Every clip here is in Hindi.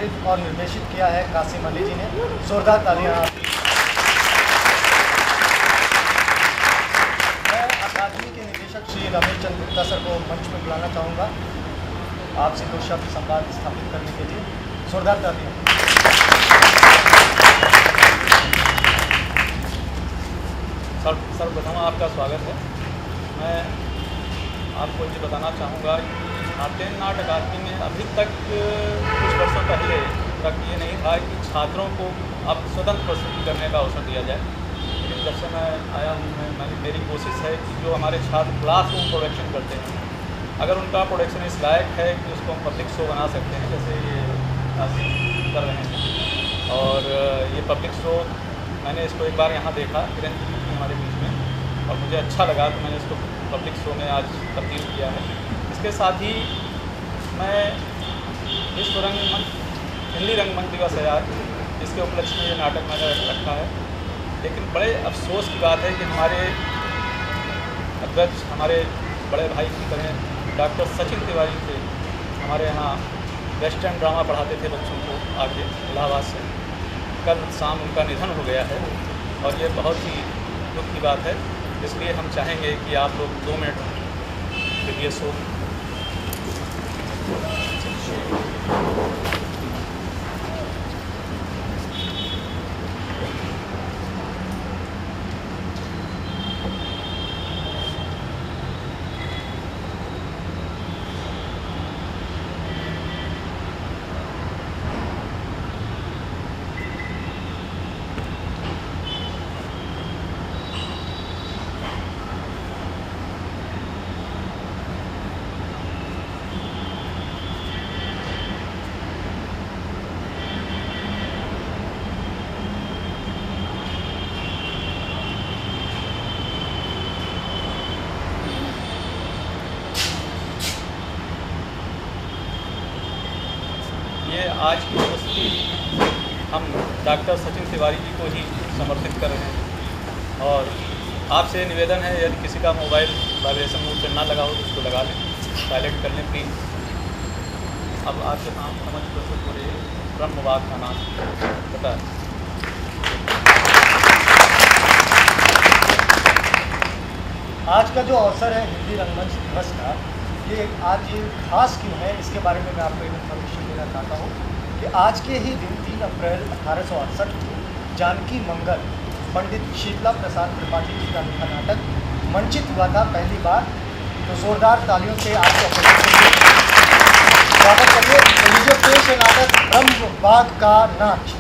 चित्रित और निर्देशित किया है कासिम अली जी ने। जोरदार तालियां। मैं अकादमी के निदेशक श्री रमेश चंद्र गुप्ता सर को मंच में बुलाना चाहूँगा आपसे दो शब्द संवाद स्थापित करने के लिए। जोरदार तालियां। सर्वप्रथम आपका स्वागत है। मैं आपको ये बताना चाहूँगा नाट्य अकादमी में अभी तक कुछ वर्षों पहले तक ये नहीं था कि छात्रों को अब स्वतंत्र प्रस्तुति करने का अवसर दिया जाए, लेकिन जब से मैं आया हूँ मेरी कोशिश है कि जो हमारे छात्र क्लासरूम प्रोडक्शन करते हैं, अगर उनका प्रोडक्शन इस लायक है कि उसको हम पब्लिक शो बना सकते हैं, जैसे ये कर रहे हैं। और ये पब्लिक शो मैंने इसको एक बार यहाँ देखा किरण जी हमारे बीच में, और मुझे अच्छा लगा तो मैंने इसको पब्लिक शो में आज तब्दील किया है। इसके साथ ही मैं विश्व रंगमंच हिंदी रंगमंच दिवस है आज, जिसके उपलक्ष्य में ये नाटक मैंने रखा है। लेकिन बड़े अफसोस की बात है कि हमारे अध्यक्ष, हमारे बड़े भाई की तरह डॉक्टर सचिन तिवारी थे, हमारे यहाँ वेस्टर्न ड्रामा पढ़ाते थे बच्चों को आके इलाहाबाद से। कल शाम उनका निधन हो गया है और ये बहुत ही दुख की बात है। इसलिए हम चाहेंगे कि आप लोग 2 मिनट के लिए शो ये आज की प्रस्तुति हम डॉक्टर सचिन तिवारी जी को ही समर्पित कर रहे हैं। और आपसे निवेदन है, यदि किसी का मोबाइल वाइब्रेशन मोड पे ना लगा हो तो उसको लगा लें, साइलेंट कर लें प्लीज़। अब आपके नाम समझ प्रस्तुत हो रही है ब्रह्मवाद का नाम बता। आज का जो अवसर है हिंदी रंगमंच दिवस का, ये आज खास क्यों है, इसके बारे में मैं आपको इन्फॉर्मेशन देना चाहता हूँ कि आज के ही दिन 3 अप्रैल 1868 को जानकी मंगल पंडित शीतला प्रसाद त्रिपाठी जी का लिखा नाटक मंचित हुआ था पहली बार। तो जोरदार तालियों से आपको स्वागत करिए। तो लीजिए पेश है नाटक ब्रह्मवाद का नाच।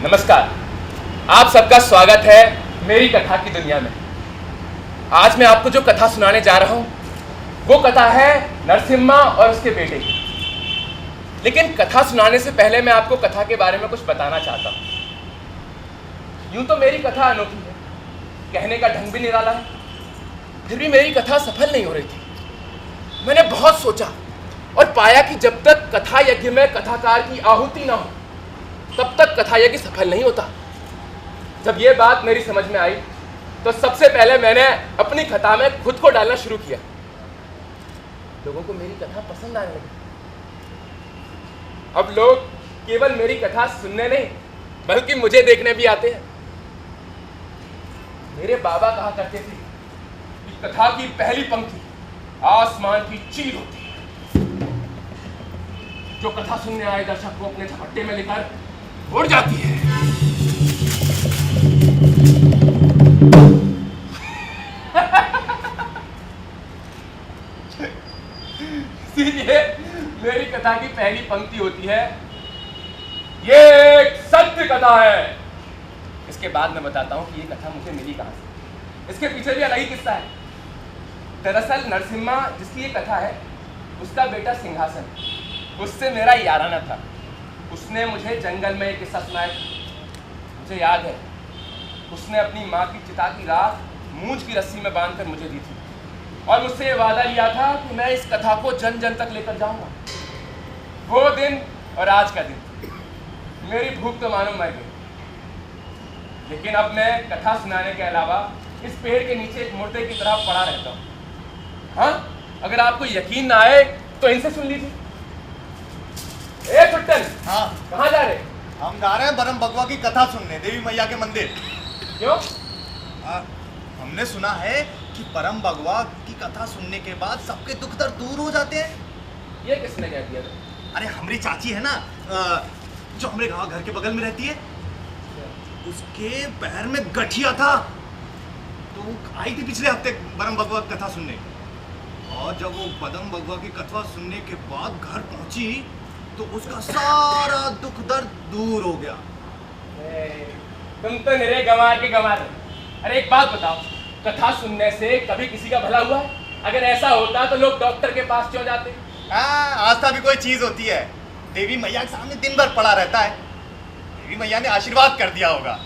नमस्कार, आप सबका स्वागत है मेरी कथा की दुनिया में। आज मैं आपको जो कथा सुनाने जा रहा हूं वो कथा है नरसिम्हा और उसके बेटे की। लेकिन कथा सुनाने से पहले मैं आपको कथा के बारे में कुछ बताना चाहता हूं। यूं तो मेरी कथा अनोखी है, कहने का ढंग भी निराला है, फिर भी मेरी कथा सफल नहीं हो रही थी। मैंने बहुत सोचा और पाया कि जब तक कथा यज्ञ में कथाकार की आहुति ना हो तब तक कथा यज्ञ सफल नहीं होता। जब ये बात मेरी समझ में आई तो सबसे पहले मैंने अपनी कथा में खुद को डालना शुरू किया। लोगों को मेरी कथा पसंद आने लगी। अब लोग केवल मेरी कथा सुनने नहीं बल्कि मुझे देखने भी आते हैं। मेरे बाबा कहा करते थे कि कथा की पहली पंक्ति आसमान की चील होती है। जो कथा सुनने आए दर्शक को अपने झपट्टे में लेकर उड़ जाती है। इसीलिए मेरी कथा की पहली पंक्ति होती है, ये एक सत्य कथा है। इसके बाद मैं बताता हूं कि ये कथा मुझे मिली कहां से। इसके पीछे भी अलग ही किस्सा है। दरअसल नरसिम्हा जिसकी ये कथा है उसका बेटा सिंहासन, उससे मेरा याराना था। उसने मुझे जंगल में एक किस्सा सुनाया। मुझे याद है उसने अपनी माँ की चिता की राख मूंछ की रस्सी में बांधकर मुझे दी थी और मुझसे ये वादा लिया था कि मैं इस कथा को जन जन तक लेकर जाऊंगा। वो दिन और आज का दिन मेरी भूख तो मानो मर गई। लेकिन अब मैं कथा सुनाने के अलावा इस पेड़ के नीचे एक मुर्दे की तरह पड़ा रहता हूँ। हाँ, अगर आपको यकीन ना आए तो इनसे सुन लीजिए। ए छुट्टन, हाँ, कहाँ जा रहे? हम जा रहे हैं बरम बगवा की कथा सुनने देवी मैया के मंदिर। क्यों? हमने सुना है कि परम भगवा की कथा सुनने के बाद सबके दुख दर्द दूर हो जाते हैं। ये किसने कह दिया? अरे हमारी चाची है ना, जो हमारे गाँव घर के बगल में रहती है, उसके पैर में गठिया था तो वो आई थी पिछले हफ्ते बरम भगवा की कथा सुनने। और जब वो बरम भगवा की कथा सुनने के बाद घर पहुंची तो उसका सारा दुख दर्द दूर हो गया। तुम तो निरे गंवार के गंवार हो। अरे एक बात बताओ, कथा सुनने से कभी किसी का भला हुआ है? अगर ऐसा होता तो लोग डॉक्टर के पास क्यों जाते? आस्था भी कोई चीज होती है। देवी मैया के सामने दिन भर पड़ा रहता है, देवी मैया ने आशीर्वाद कर दिया होगा।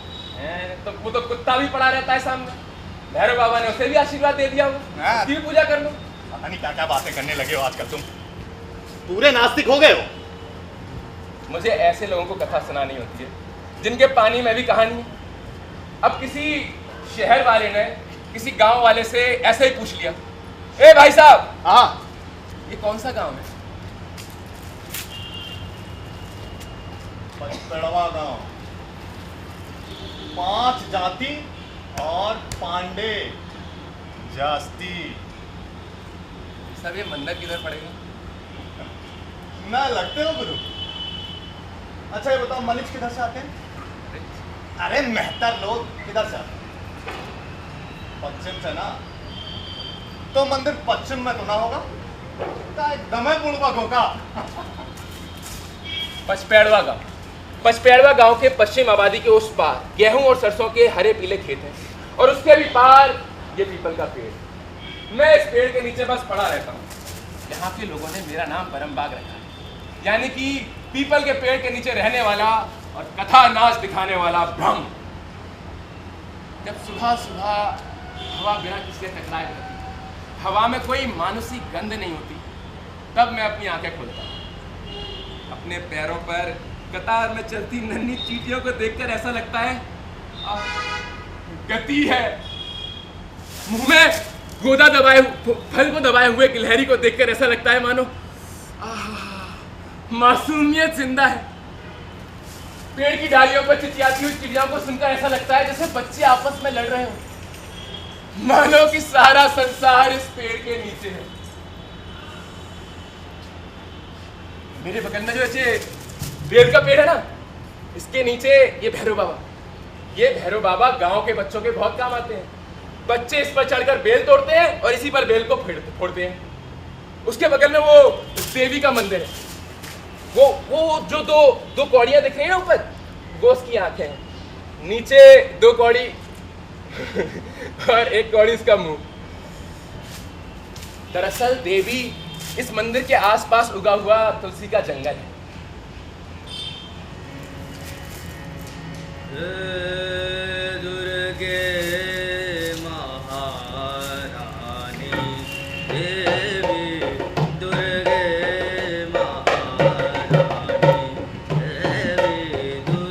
तो वो तो कुत्ता भी पड़ा रहता है सामने, भैरव बाबा ने उसे भी आशीर्वाद दे दिया होगा। उसकी भी पूजा कर लो। पता नहीं क्या क्या बातें करने लगे हो आजकल, तुम पूरे नास्तिक हो गए हो। मुझे ऐसे लोगों को कथा सुनानी होती है जिनके पानी में भी कहानी है। अब किसी शहर वाले ने किसी गांव वाले से ऐसे ही पूछ लिया, ए भाई साहब, हाँ, ये कौन सा गांव है? पचपड़वा गांव, 5 जाति और पांडे जास्ती। सब ये मंदिर किधर पड़ेगा? ना लगते हो गुरु। अच्छा ये बताओ, मलिच किधर से आते हैं? अरे मेहतर लोग किधर से आते हैं? पश्चिम से ना। तो मंदिर पश्चिम में तो ना होगा, एकदम है पूर्वा घोका। पचपेड़वा गांव। पचपेड़वा गांव के पश्चिम आबादी के उस पार गेहूं और सरसों के हरे पीले खेत हैं और उसके भी पार ये पीपल का पेड़। मैं इस पेड़ के नीचे बस पड़ा रहता हूँ। यहाँ के लोगों ने मेरा नाम परमबाग रखा है, यानी कि पीपल के पेड़ के नीचे रहने वाला और कथा नाच दिखाने वाला ब्रह्म। जब सुबह सुबह हवा बिना किसी से टकराए रहती, हवा में कोई मानसिक गंध नहीं होती, तब मैं अपनी आंखें खोलता हूँ। अपने पैरों पर कतार में चलती नन्ही चींटियों को देखकर ऐसा लगता है गति है। मुंह में गोदा दबाए फल को दबाए हुए गिलहरी को देखकर ऐसा लगता है मानो मासूमियत जिंदा है। पेड़ की डालियों पर चिचियाती हुई चिड़ियों को सुनकर ऐसा लगता है जैसे बच्चे आपस में लड़ रहे हो, मानो कि सारा संसार इस पेड़ के नीचे है। मेरे बगल में जो ऐसे बेल का पेड़ है ना, इसके नीचे ये भैरव बाबा। ये भैरव बाबा गांव के बच्चों के बहुत काम आते हैं। बच्चे इस पर चढ़कर बेल तोड़ते हैं और इसी पर बेल को फोड़ते हैं। उसके बगल में वो देवी का मंदिर है। वो जो दो कौड़ियां दिख रही है ना ऊपर, वो उसकी आंखें हैं, नीचे 2 कौड़ी और 1 कौड़ी उसका मुंह। दरअसल देवी इस मंदिर के आसपास उगा हुआ तुलसी का जंगल है। दुर्गे महारानी देवी, दुर्गे महारानी देवी,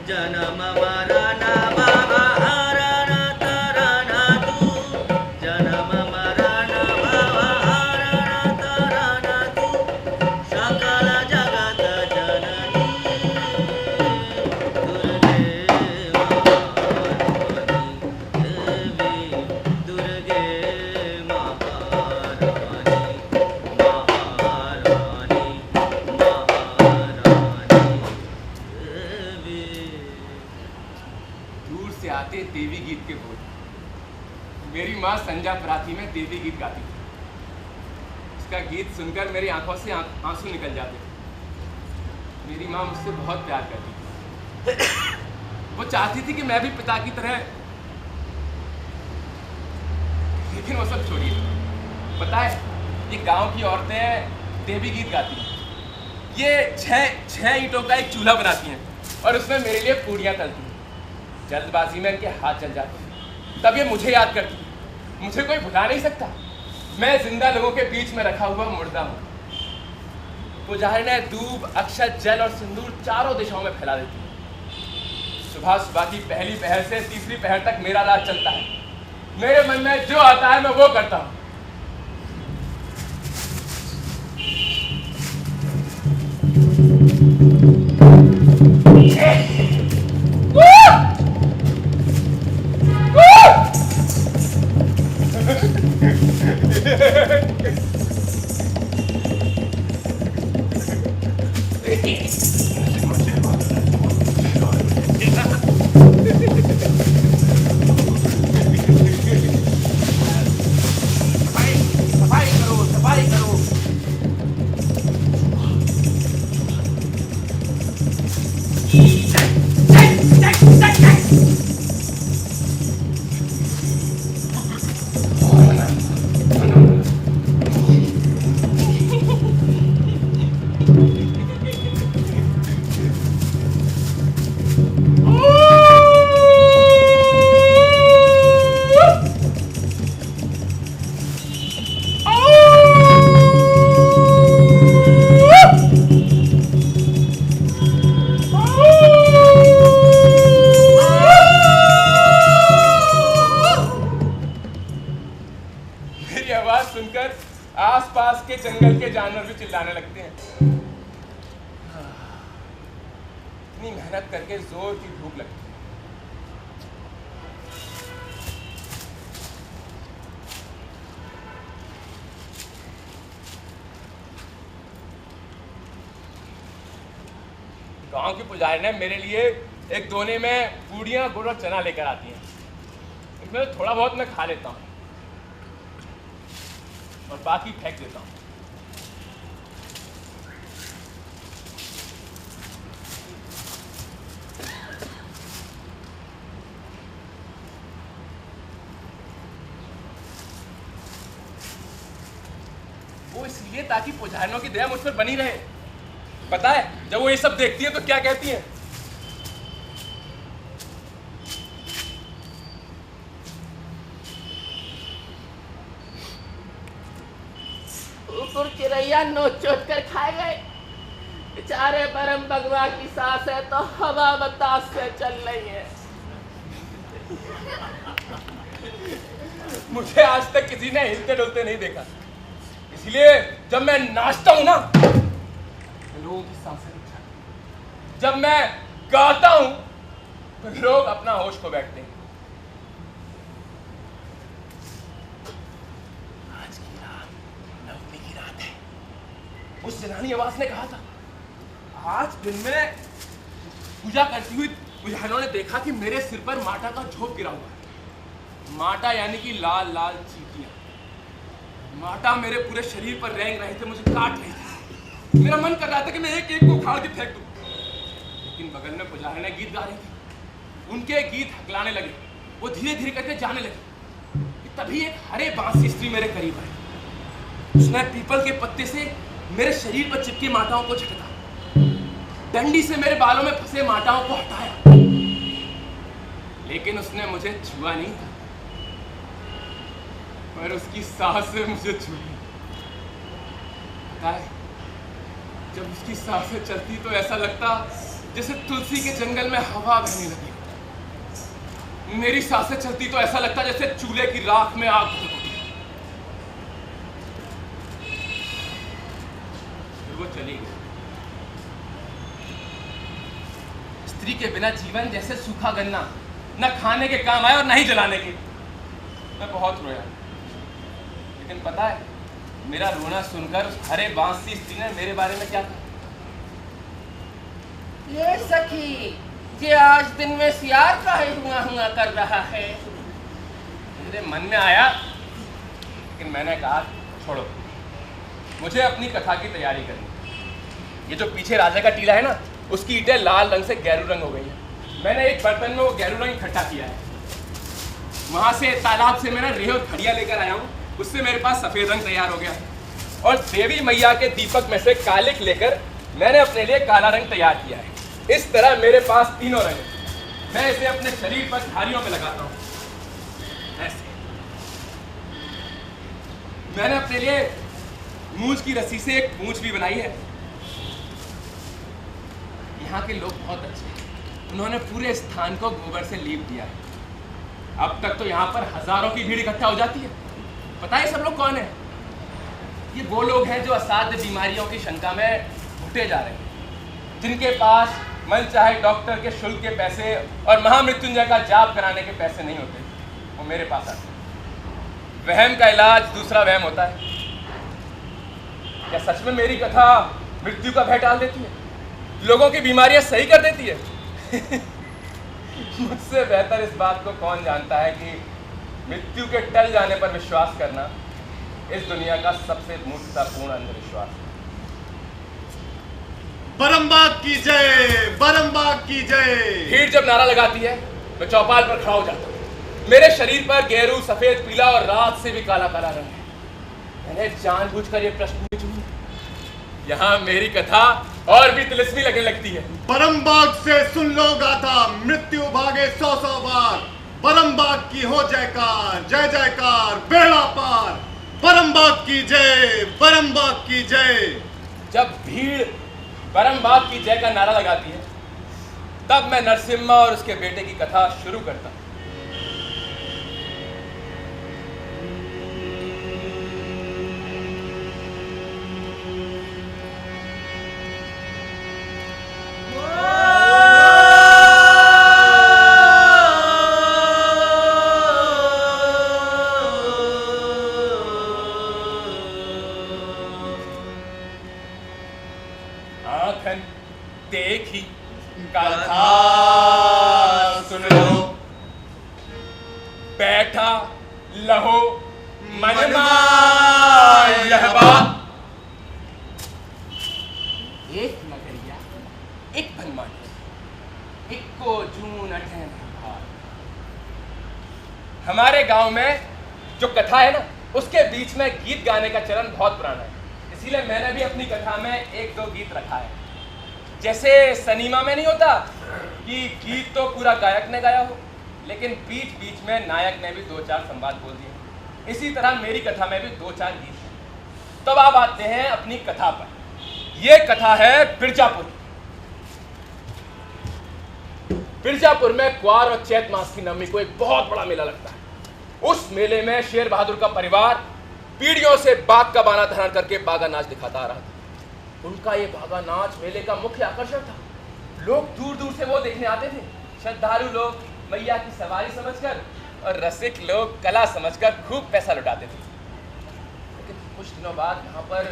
जन्म मरण भवहरण तरण तू, जन्म मरण भवहरण तरण तू, सकल जगत जननी दुर्गे दूर से आते देवी गीत के बोल। मेरी माँ संजा पराती में देवी गीत गाती थी। उसका गीत सुनकर मेरी आंखों से आंसू निकल जाते थे। मेरी माँ मुझसे बहुत प्यार करती थी। वो चाहती थी कि मैं भी पिता की तरह, लेकिन वो सब छोड़िए। पता है, ये गांव की औरतें देवी गीत गाती हैं। ये 6 ईंटों का एक चूल्हा बनाती हैं और उसमें मेरे लिए पूड़ियाँ तलती हैं। जल्दबाजी में इनके हाथ जल जाते हैं। तब ये मुझे याद करती है। मुझे कोई भुला नहीं सकता। मैं जिंदा लोगों के बीच में रखा हुआ मुर्दा हूँ। पुजारी ने दूब, अक्षत, जल और सिंदूर चारों दिशाओं में फैला देती है। सुबह सुबह की पहली पहर से तीसरी पहर तक मेरा राज चलता है। मेरे मन में जो आता है मैं वो करता हूँ। सफाई करो। मेरी आवाज सुनकर आसपास के जंगल के जानवर भी चिल्लाने लगते हैं। इतनी मेहनत करके जोर की भूख लगती है। गांव की पुजारी ने मेरे लिए एक दोने में पूड़ियाँ, गुड़ और चना लेकर आती हैं। इसमें थोड़ा बहुत मैं खा लेता हूँ और बाकी फेंक देता हूँ। वो इसलिए ताकि पुजारियों की दया मुझ पर बनी रहे। पता है, जब वो ये सब देखती है तो क्या कहती है? कुकुर चिड़ैया नोच चोट कर खाए गए। बेचारे परम भगवा की सांस है तो हवा बतास से चल रही है। मुझे आज तक किसी ने हिलते डुलते नहीं देखा, इसलिए जब मैं नाचता हूं ना तो लोगों की सांसें रुक जाती हैं। जब मैं गाता हूं तो लोग अपना होश खो बैठते हैं। आज की रात नवमी की रात है। उस जनानी आवाज ने कहा था। आज दिन में पूजा करती हुई पुजारियों ने देखा कि मेरे सिर पर माटा का झोंक गिरा हुआ है। माटा यानी कि लाल लाल चींटियां। माटा मेरे पूरे शरीर पर रेंग रहे थे, मुझे काट रहे थे। मेरा मन कर रहा था कि मैं एक एक को उखाड़ के फेंक दूं, लेकिन बगल में पुजारी गीत गा रही थी। उनके गीत हकलाने लगे, वो धीरे धीरे करके जाने लगी कि तभी एक हरे बांस की स्त्री मेरे करीब आई। उसने पीपल के पत्ते से मेरे शरीर पर चिपके माटाओं को झटका, डंडी से मेरे बालों में फंसे माटाओं को हटाया, लेकिन उसने मुझे छुआ नहीं था, पर उसकी सांस से मुझे छुई। पता है, जब उसकी सांसें चलती तो ऐसा लगता जैसे तुलसी के जंगल में हवा बहने लगी। मेरी सांसें चलती तो ऐसा लगता जैसे चूल्हे की राख में आग भड़क उठी। फिर वो चली गई। स्त्री के बिना जीवन जैसे सूखा गन्ना, न खाने के काम आए और न ही जलाने के। मैं बहुत रोया, लेकिन पता है मेरा रोना सुनकर उस हरे बांस की स्त्री ने मेरे बारे में क्या कहा? ये सखी, ये आज दिन में सियार काहे हुआ हुआ कर रहा है? मेरे मन में आया, लेकिन मैंने कहा छोड़ो, मुझे अपनी कथा की तैयारी करनी। ये जो पीछे राजा का टीला है ना, उसकी ईंटें लाल रंग से गैरू रंग हो गई हैं। मैंने एक बर्तन में वो गैरू रंग इकट्ठा किया है। वहां से तालाब से मैंने रेह और खड़िया लेकर आया हूँ, उससे मेरे पास सफेद रंग तैयार हो गया। और देवी मैया के दीपक में से कालिक लेकर मैंने अपने लिए काला रंग तैयार किया है। इस तरह मेरे पास तीनों रंग हैं। मैं इसे अपने शरीर पर धारियों में लगाता हूँ, ऐसे। मैंने अपने लिए मूंछ की रस्सी से एक पूंछ भी बनाई है। यहाँ के लोग बहुत अच्छे हैं, उन्होंने पूरे स्थान को गोबर से लीप दिया है। अब तक तो यहाँ पर हजारों की भीड़ इकट्ठा हो जाती है। पता है सब लोग कौन है? ये वो लोग हैं जो असाध्य बीमारियों की शंका में घुटे जा रहे हैं, जिनके पास मन चाहे डॉक्टर के शुल्क के पैसे और महामृत्युंजय का जाप कराने के पैसे नहीं होते, वो मेरे पास आते हैं। वहम का इलाज दूसरा वहम होता है। क्या सच में मेरी कथा मृत्यु का भय टाल देती है, लोगों की बीमारियां सही कर देती है? मुझसे बेहतर इस बात को कौन जानता है कि मृत्यु के टल जाने पर विश्वास करना इस दुनिया का सबसे मूर्खतापूर्ण अंधविश्वास है। बरमबाग की जय, बरमबाग की जय। भीड़ जब नारा लगाती है, मैं चौपाल पर खड़ा हो जाता हूँ। मेरे शरीर पर गेरू, सफेद, पीला और रात से भी काला काला रंग है। मैंने जानबूझकर ये प्रश्न भी चुनी। यहाँ मेरी कथा और भी तिलिस्मी लगने लगती है। बरमबाग से सुन लो गाथा, मृत्यु भागे 100 बार। बरमबाग की हो जयकार, जय जयकार, बेड़ा पार। बरमबाग की जय, बरमबाग की जय। जब भीड़ बरमबाग की जय का नारा लगाती है, तब मैं नरसिम्हा और उसके बेटे की कथा शुरू करता हूँ। आँखन देखी कथा सुन लो, बैठा लहो मन यह बात। एक नगरिया एक बनमानी, एक को जून अठे भार। हमारे गांव में जो कथा है ना, उसके बीच में गीत गाने का चलन बहुत पुराना है। इसीलिए मैंने भी अपनी कथा में एक दो गीत रखा है। जैसे सनीमा में नहीं होता कि गीत तो पूरा गायक ने गाया हो, लेकिन बीच बीच में नायक ने भी 2-4 संवाद बोल दिए। इसी तरह मेरी कथा में भी 2-4 गीत हैं। तब आप आते हैं अपनी कथा पर। ये कथा है बिरजापुर। बिरजापुर में क्वार और चैत मास की नवमी को एक बहुत बड़ा मेला लगता है। उस मेले में शेर बहादुर का परिवार पीढ़ियों से बाघ का बाना धारण करके बागा नाच दिखाता आ रहा था। उनका ये बागा नाच मेले का मुख्य आकर्षण था। लोग दूर दूर से वो देखने आते थे। श्रद्धालु लोग मैया की सवारी समझकर और रसिक लोग कला समझकर खूब पैसा लुटाते थे। लेकिन कुछ दिनों बाद यहाँ पर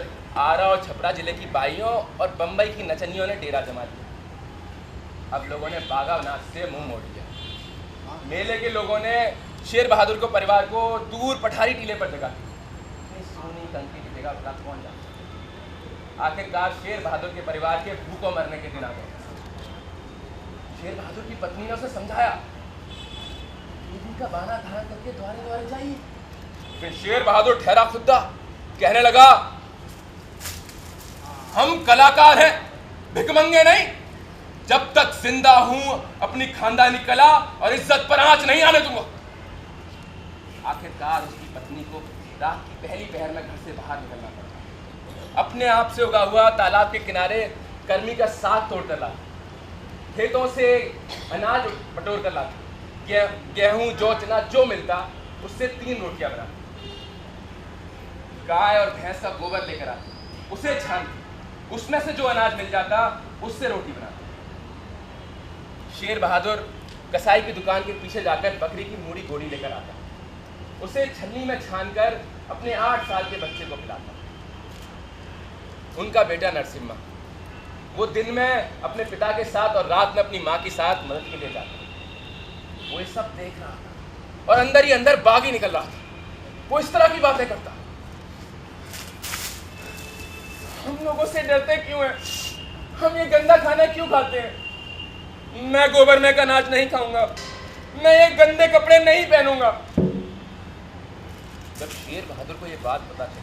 आरा और छपरा जिले की बाइयों और बम्बई की नचनियों ने डेरा जमा दिया। अब लोगों ने बागा नाच से मुंह मोड़ लिया। मेले के लोगों ने शेर बहादुर को परिवार को दूर पठारी टीले पर जगा दी। सोनी टंकी की जगह भला कौन जाता। आखिरकार शेर बहादुर के परिवार के भूखों मरने के दिन आ गए। शेर बहादुर की पत्नी ने उसे समझाया, देवी का बाना धारण करके द्वारे द्वारे जाइए। फिर शेर बहादुर ठहरा खुदा, कहने लगा, हम कलाकार हैं, भिकमंगे नहीं। जब तक जिंदा हूं अपनी खानदानी कला और इज्जत पर आंच नहीं आने दूंगा। आखिरकार उसकी पत्नी को रात की पहली पहर में घर से बाहर निकलना पड़ा। अपने आप से उगा हुआ तालाब के किनारे कर्मी का साग तोड़ कर लाता, खेतों से अनाज बटोर कर लाता, गेहूं जौ चना जो मिलता उससे 3 रोटियां बनाता। गाय और भैंस का गोबर लेकर आती, उसे छानती, उसमें से जो अनाज मिल जाता उससे रोटी बनाती। शेर बहादुर कसाई की दुकान के पीछे जाकर बकरी की मूड़ी गोड़ी लेकर आता, उसे छन्नी में छानकर अपने 8 साल के बच्चे को खिलाता। उनका बेटा नरसिम्हा, वो दिन में अपने पिता के साथ और रात में अपनी माँ के साथ मदद के लिए जाता। वो ये सब देख रहा था और अंदर ही अंदर बागी निकल रहा था। वो इस तरह की बातें करता, हम लोगों से डरते क्यों हैं? हम ये गंदा खाना क्यों खाते हैं? मैं गोबर में का अनाज नहीं खाऊंगा, मैं ये गंदे कपड़े नहीं पहनूंगा। जब शेर बहादुर को ये बात पता चली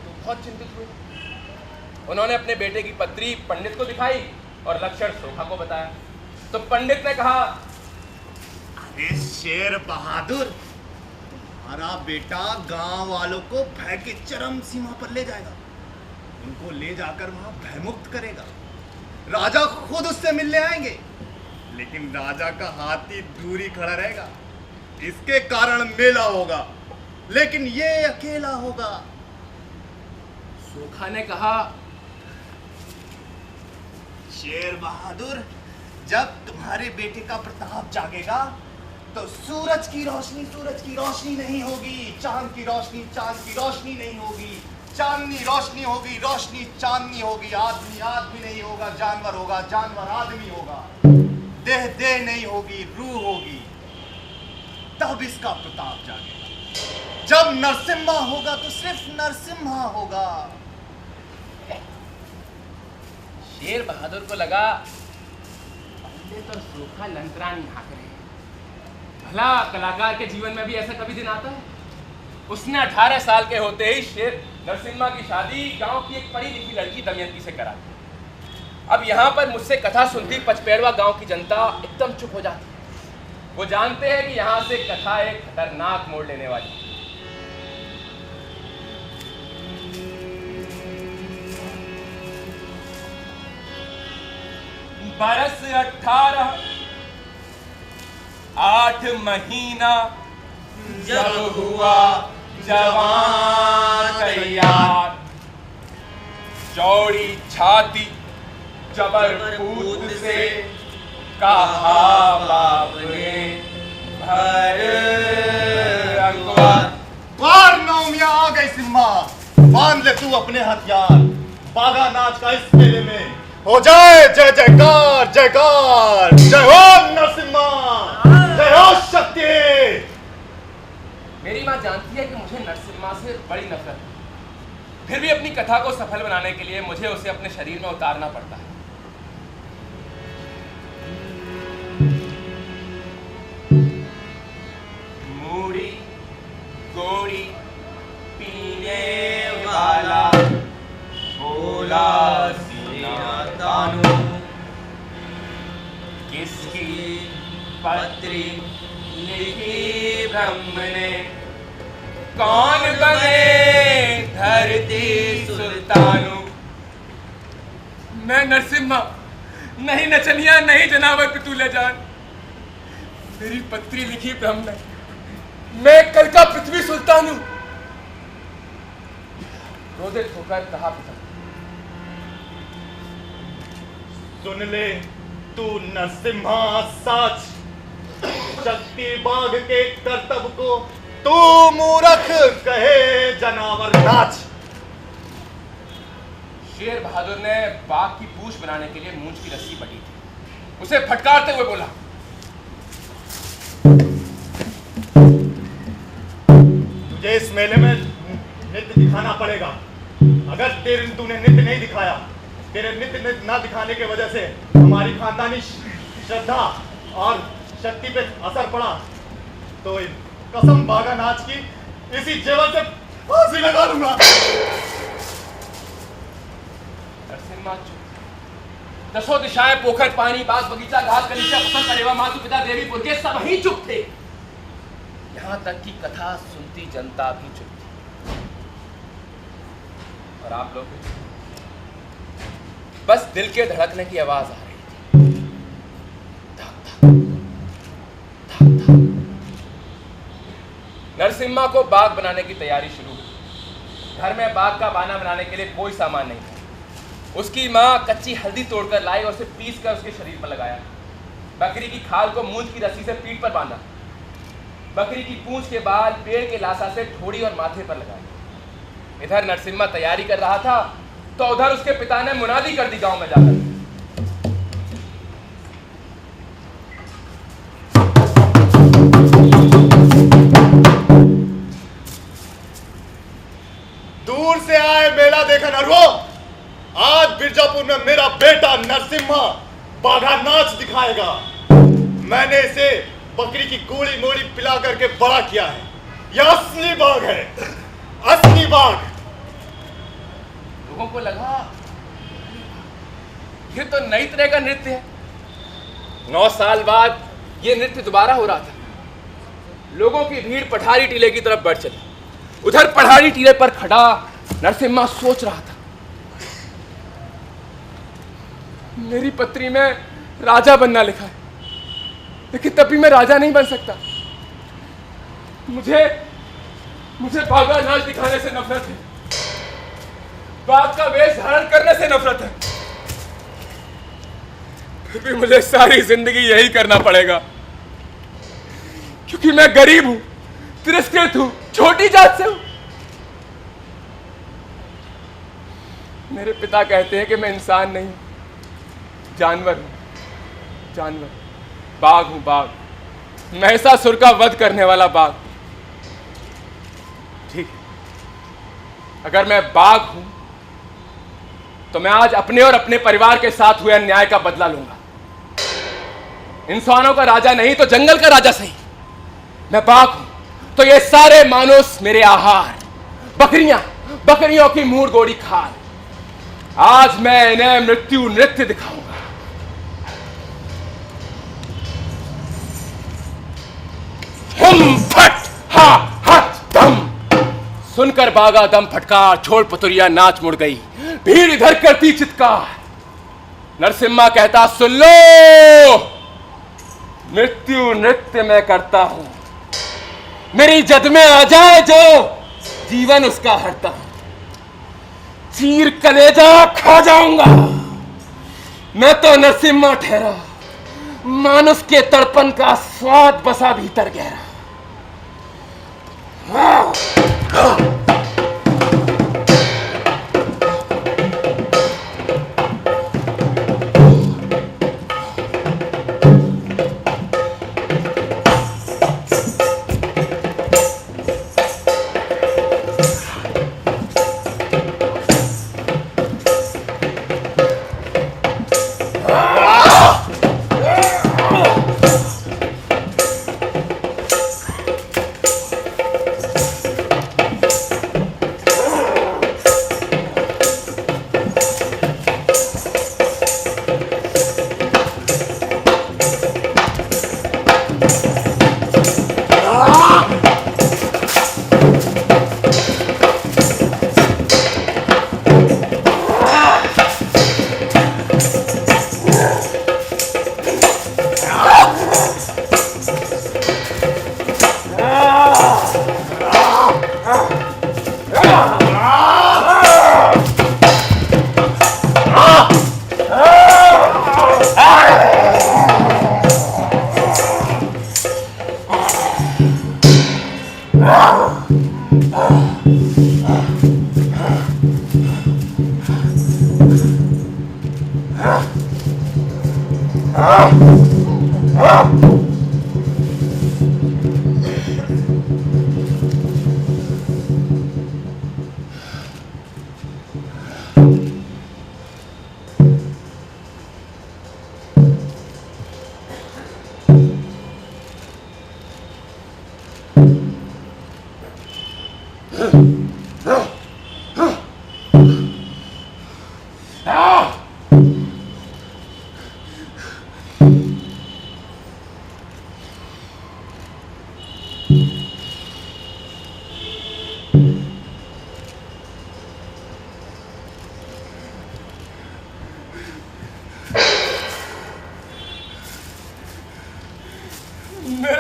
तो बहुत चिंतित हुए। उन्होंने अपने बेटे की पत्री पंडित को दिखाई और लक्षण सोखा को बताया। तो पंडित ने कहा, अरे शेर बहादुर, तुम्हारा बेटा गांव वालों को भय की चरम सीमा पर ले जाएगा। उनको ले जाकर वहां भयमुक्त करेगा। राजा खुद उससे मिलने आएंगे, लेकिन राजा का हाथी दूर ही खड़ा रहेगा। इसके कारण मेला होगा, लेकिन ये अकेला होगा। सोखा ने कहा, शेर बहादुर, जब तुम्हारे बेटे का प्रताप जागेगा तो सूरज की रोशनी नहीं होगी, चांद की रोशनी नहीं होगी, चांदनी रोशनी होगी, रोशनी चांदनी होगी, आदमी नहीं होगा, जानवर आदमी होगा, देह नहीं होगी, रूह होगी। तब इसका प्रताप जागेगा। जब नरसिम्हा होगा तो सिर्फ नरसिम्हा होगा। शेर बहादुर को लगा, पंडित और सोखा लंतरानी हाँक रहे हैं। भला कलाकार के जीवन में भी ऐसा कभी दिन आता है? उसने 18 साल के होते ही शेर नरसिम्हा की शादी गांव की एक पढ़ी लिखी लड़की दमयंती से करा दी। अब यहाँ पर मुझसे कथा सुनती पचपेड़वा गांव की जनता एकदम चुप हो जाती है। वो जानते हैं कि यहाँ से कथा एक खतरनाक मोड़ लेने वाली है। बरस 18, 8 महीना जब हुआ जवान तैयार, चौड़ी छाती जबर पूत से कहा बाप ने भर अंगवार। वार नौमिया आ गई सिम्हा, बांध ले तू अपने हथियार। बागा नाच का इस मेले में हो जाए जय जयकार जयकार। जय हो नरसिम्हा, जय हो शक्ति। मेरी माँ जानती है कि मुझे नरसिम्हा से बड़ी नफरत है, फिर भी अपनी कथा को सफल बनाने के लिए मुझे उसे अपने शरीर में उतारना पड़ता है। मूड़ी गोड़ी पीने वाला भोला सीना तानू, किसकी पत्री लिखी ब्रह्म ने, कौन बने धरती सुल्तानू। मैं नरसिम्हा, नहीं नचनिया नहीं जनावर पितूले जान। मेरी पत्री लिखी ब्रह्म ने, मैं कल का पृथ्वी सुल्तान हूं। क्रोधित होकर कहा पिता, सुन ले तू नरसिम्हा साच, शक्ति बाघ के कर्तव्य को तू मूर्ख कहे जनावर नाच। शेर बहादुर ने बाघ की पूंछ बनाने के लिए मूंछ की रस्सी बटी थी। उसे फटकारते हुए बोला, तुझे इस मेले में नृत्य दिखाना पड़ेगा। अगर तूने नृत्य नहीं दिखाया, तेरे नृत्य ना दिखाने की वजह से हमारी खानदानी श्रद्धा और शक्ति पे असर पड़ा तो इन कसम बागा नाच की इसी जेवर से फांसी लगा लूंगा। नरसिम्हा चुप। दसों दिशाएं, पोखर, पानी, बाग, बगीचा, घास, गलीचा, फसल, करेवा, मातु पिता, देवी, पुरखे सब ही चुप थे। यहां तक कि कथा सुनती जनता भी चुप थी। और आप लोग भी। बस दिल के धड़कने की आवाज आ रही थी। धक धक धक धक। नरसिम्हा को बाग बनाने की तैयारी शुरू हुई। घर में बाग का बाना बनाने के लिए कोई सामान नहीं था। उसकी माँ कच्ची हल्दी तोड़कर लाई और उसे पीस कर उसके शरीर पर लगाया। बकरी की खाल को मूंछ की रस्सी से पीठ पर बांधा। बकरी की पूंछ के बाल पेड़ के लाशा से ठोड़ी और माथे पर लगाए। इधर नरसिम्हा तैयारी कर रहा था तो उधर उसके पिता ने मुनादी कर दी गांव में जाकर। दूर से आए मेला देखा नरवो, आज बिरजापुर में मेरा बेटा नरसिम्हा बाघा नाच दिखाएगा। मैंने इसे बकरी की गोली मोली पिला करके बड़ा किया है। यह असली बाघ है, असली बाघ। लोगों को लगा ये तो नई तरह का नृत्य है। 9 साल बाद ये नृत्य दोबारा हो रहा था। लोगों की भीड़ पठारी टीले की तरफ बढ़ चली। उधर पठारी टीले पर खड़ा नरसिम्हा सोच रहा था, मेरी पत्री में राजा बनना लिखा है, लेकिन तब भी मैं राजा नहीं बन सकता। मुझे बाघा नाच दिखाने से नफरत है, बाघ का वेश धारण करने से नफरत है। फिर भी मुझे सारी जिंदगी यही करना पड़ेगा, क्योंकि मैं गरीब हूं, तिरस्कृत हूं, छोटी जात से हूं। मेरे पिता कहते हैं कि मैं इंसान नहीं, जानवर हूं, जानवर, बाघ हूं, बाघ, महिषासुर का वध करने वाला बाघ। ठीक है, अगर मैं बाघ हूं तो मैं आज अपने और अपने परिवार के साथ हुए अन्याय का बदला लूंगा। इंसानों का राजा नहीं तो जंगल का राजा सही। मैं बाघ हूं तो ये सारे मानुस मेरे आहार, बकरियों की मूड़ गोड़ी खाल। आज मैं इन्हें मृत्यु नृत्य दिखाऊंगा। हम फट हा हट दम। सुनकर बागा दम फटकार, छोड़ पतुरिया नाच मुड़ गई। भीड़ इधर करती चित्कार। नरसिम्हा कहता, सुन लो, मृत्यु नृत्य मैं करता हूं। मेरी जद में आ जाए जो, जीवन उसका हरता हूं। चीर कलेजा खा जाऊंगा। मैं तो नरसिम्हा ठहरा, मानुष के तड़पन का स्वाद बसा भीतर गहरा।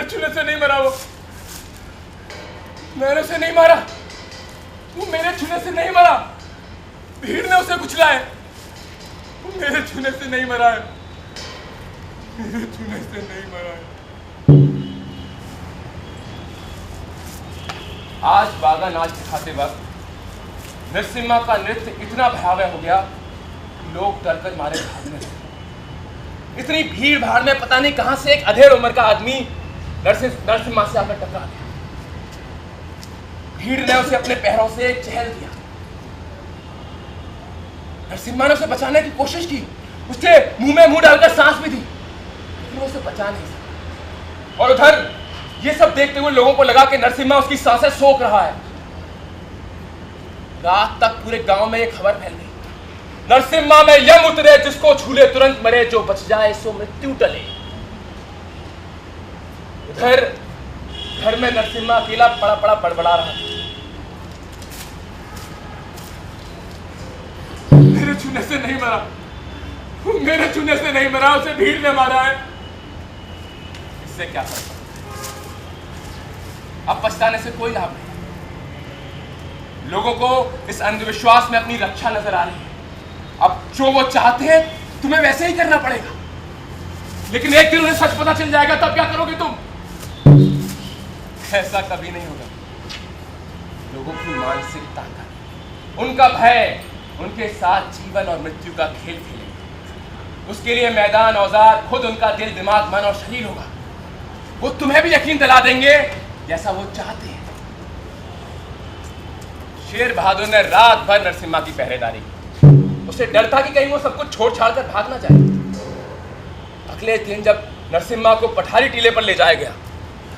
मेरे छूने से नहीं मरा वो, मैंने उसे नहीं मारा, वो मेरे छूने से नहीं मरा, भीड़ ने उसे कुचला है, वो मेरे छूने से नहीं मरा है, मेरे छूने से नहीं मरा है। आज बागा नाच दिखाते वक्त नरसिम्हा का नृत्य इतना भयावह हो गया कि लोग डरकर मारे भागने लगे। इतनी भीड़ भाड़ में पता नहीं कहां से एक अधेड़ उम्र का आदमी नरसिम्हा से आकर टकरा गया। भीड़ ने उसे अपने पैरों से चहल दिया। नरसिम्हा ने उसे बचाने की कोशिश की, उसके मुंह में मुंह डालकर सांस भी दी, लेकिन वो उसे बचा नहीं सका। और उधर ये सब देखते हुए लोगों को लगा कि नरसिम्हा उसकी सांसें सोख रहा है। रात तक पूरे गांव में एक खबर फैल गई, नरसिम्हा में यम उतरे, जिसको छूले तुरंत मरे, जो बच जाए सो मृत्यु टले। उधर घर में नरसिम्हा अकेला पड़ा पड़ा बड़बड़ा रहा था। मेरे छूने से नहीं मरा, मेरे छूने से नहीं मरा, उसे भीड़ ने मारा है। इससे क्या फर्क? अब पछताने से कोई लाभ नहीं। लोगों को इस अंधविश्वास में अपनी रक्षा नजर आ रही है। अब जो वो चाहते हैं तुम्हें वैसे ही करना पड़ेगा, लेकिन एक दिन उन्हें सच पता चल जाएगा, तब क्या करोगे तुम? ऐसा कभी नहीं होगा। लोगों की मानसिक ताकत, उनका भय, उनके साथ जीवन और मृत्यु का खेल खेलेंगे। उसके लिए मैदान औजार खुद उनका दिल, दिमाग, मन और शरीर होगा। वो तुम्हें भी यकीन दिला देंगे जैसा वो चाहते हैं। शेर बहादुर ने रात भर नरसिम्हा की पहरेदारी की। उसे डर था कि कहीं वो सब कुछ छोड़ छाड़ कर भाग ना जाए। अगले दिन जब नरसिम्हा को पठारी टीले पर ले जाया गया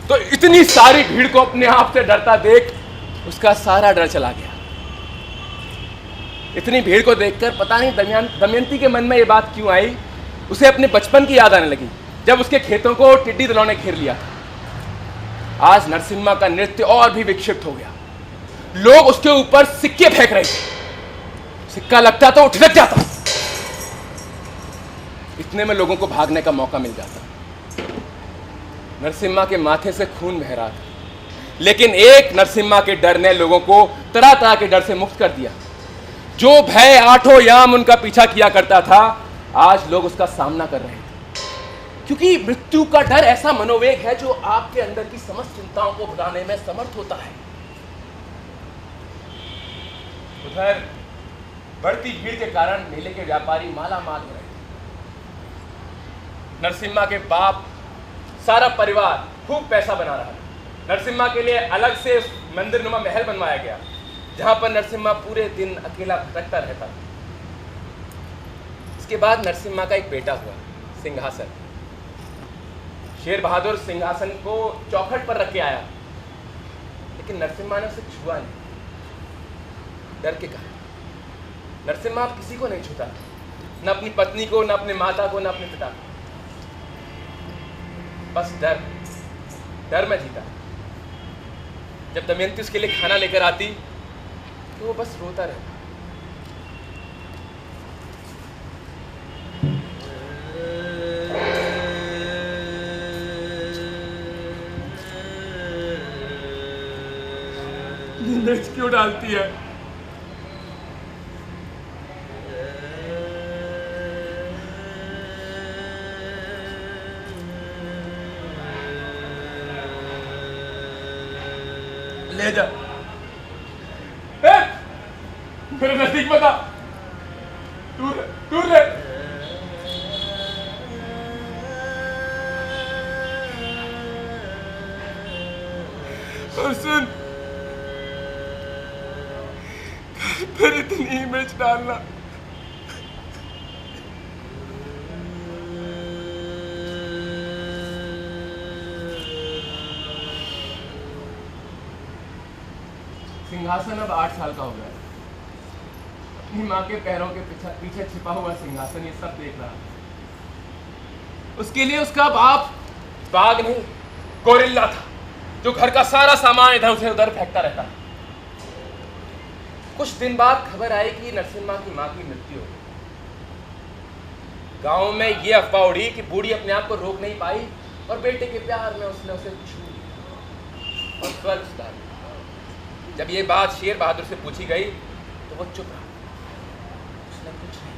तो इतनी सारी भीड़ को अपने आप से डरता देख उसका सारा डर चला गया। इतनी भीड़ को देखकर पता नहीं दमयंती के मन में ये बात क्यों आई, उसे अपने बचपन की याद आने लगी जब उसके खेतों को टिड्डी दलों ने घेर लिया था। आज नरसिम्हा का नृत्य और भी विक्षिप्त हो गया। लोग उसके ऊपर सिक्के फेंक रहे थे, सिक्का लगता तो उठक जाता। इतने में लोगों को भागने का मौका मिल जाता। नरसिम्हा के माथे से खून बह रहा था, लेकिन एक नरसिम्हा के डर ने लोगों को तरह तरह के डर से मुक्त कर दिया। जो भय आठों याम उनका पीछा किया करता था, आज लोग उसका सामना कर रहे थे। क्योंकि मृत्यु का डर ऐसा मनोवेग है जो आपके अंदर की समस्त चिंताओं को भगाने में समर्थ होता है। उधर बढ़ती भीड़ के कारण मेले के व्यापारी माला माल हो रहे थे। नरसिम्हा के बाप, सारा परिवार खूब पैसा बना रहा था। नरसिम्हा के लिए अलग से मंदिरनुमा महल बनवाया गया, जहां पर नरसिम्हा पूरे दिन अकेला भटकता रहता था। इसके बाद नरसिम्हा का एक बेटा हुआ, सिंहासन। शेर बहादुर सिंहासन को चौखट पर रख के आया, लेकिन नरसिम्हा ने उसे छुआ नहीं, डर के कहा। नरसिम्हा आप किसी को नहीं छूता, न अपनी पत्नी को, न अपने माता को, न अपने पिता को। बस डर में जीता। जब दमयंती उसके लिए खाना लेकर आती तो वो बस रोता रहता। नींद क्यों डालती है? ले जा, मेरे नजदीक मत आ, दूर रह। और सुन, फिर इतनी मिर्च डालना। सिंहासन अब 8 साल का हो गया। अपनी माँ के पैरों के पीछे छिपा हुआ सिंहासन ये सब देख रहा। उसके लिए उसका बाप बाघ नहीं, गोरिल्ला था, जो घर का सारा सामान इधर से उधर फेंकता रहता। कुछ दिन बाद खबर आई कि नरसिम्हा की माँ की मृत्यु हो गई। गांव में ये अफवाह उड़ी कि बूढ़ी अपने आप को रोक नहीं पाई और बेटे के प्यार में उसने उसे छू लिया और स्वर्ग सुधा दिया। जब ये बात शेर बहादुर से पूछी गई तो वो चुप रहा, उसने कुछ नहीं।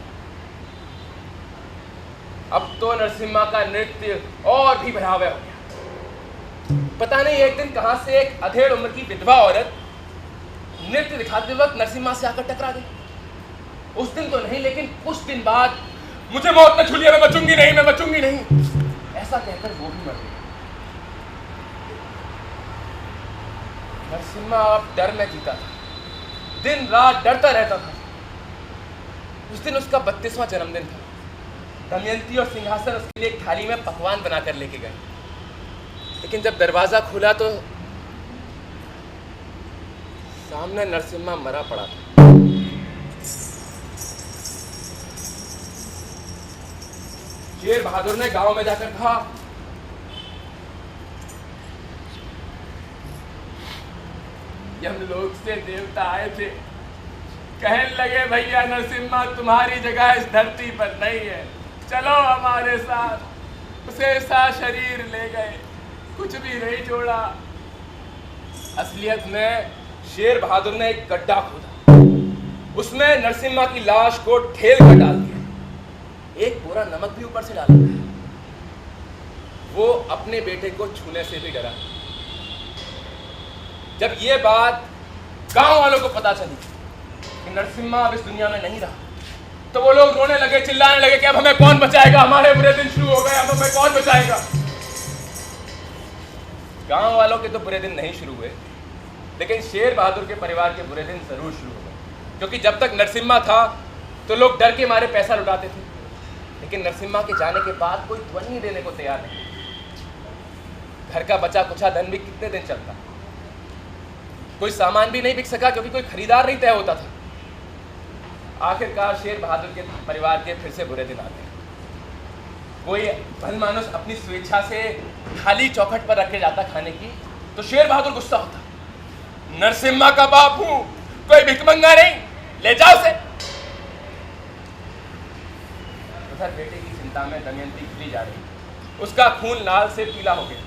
अब तो नरसिम्हा का नृत्य और भी भयावह हो गया। पता नहीं एक दिन कहां से एक अधेड़ उम्र की विधवा औरत नृत्य दिखाते वक्त नरसिम्हा से आकर टकरा गई। उस दिन तो नहीं, लेकिन कुछ दिन बाद, मुझे मौत न छू लिया, मैं बचूंगी नहीं, मैं बचूंगी नहीं, ऐसा कहकर वो भी मर गई। नरसिम्हा अब डर में जीता था, दिन रात डरता रहता था। उस दिन उसका 32वां जन्मदिन था। दमयंती और सिंहासन उसके लिए एक थाली में पकवान बनाकर लेके गए, लेकिन जब दरवाजा खुला तो सामने नरसिम्हा मरा पड़ा था। शेर बहादुर ने गांव में जाकर कहा, यमलोक से देवता आए थे, कहने लगे भैया नरसिम्हा तुम्हारी जगह इस धरती पर नहीं है, चलो हमारे साथ। उसे ऐसा शरीर ले गए, कुछ भी नहीं छोड़ा। असलियत में शेर बहादुर ने एक गड्ढा खोदा, उसमें नरसिम्हा की लाश को ठेल कर डाल दिया, एक बोरा नमक भी ऊपर से डाला। वो अपने बेटे को छूने से भी डरा। जब ये बात गांव वालों को पता चली कि नरसिम्हा अब इस दुनिया में नहीं रहा, तो वो लोग रोने लगे, चिल्लाने लगे कि अब हमें कौन बचाएगा, हमारे बुरे दिन शुरू हो गए, अब हमें कौन बचाएगा। गांव वालों के तो बुरे दिन नहीं शुरू हुए, लेकिन शेर बहादुर के परिवार के बुरे दिन जरूर शुरू हो गए, क्योंकि जब तक नरसिम्हा था तो लोग डर के मारे पैसा लुटाते थे, लेकिन नरसिम्हा के जाने के बाद कोई ध्वनि देने को तैयार नहीं। घर का बचा कुचा धन भी कितने दिन चलता, कोई सामान भी नहीं बिक सका क्योंकि कोई खरीदार नहीं तय होता था। आखिरकार शेर बहादुर के परिवार के फिर से बुरे दिन आते हैं। कोई भलमानुस अपनी स्वेच्छा से थाली चौखट पर रखे जाता खाने की, तो शेर बहादुर गुस्सा होता, नरसिम्हा का बाप हूं, कोई भिखमंगा नहीं, ले जाओ उसे। उधर बेटे की चिंता में दमयंती खुली जा रही, उसका खून लाल से पीला हो गया।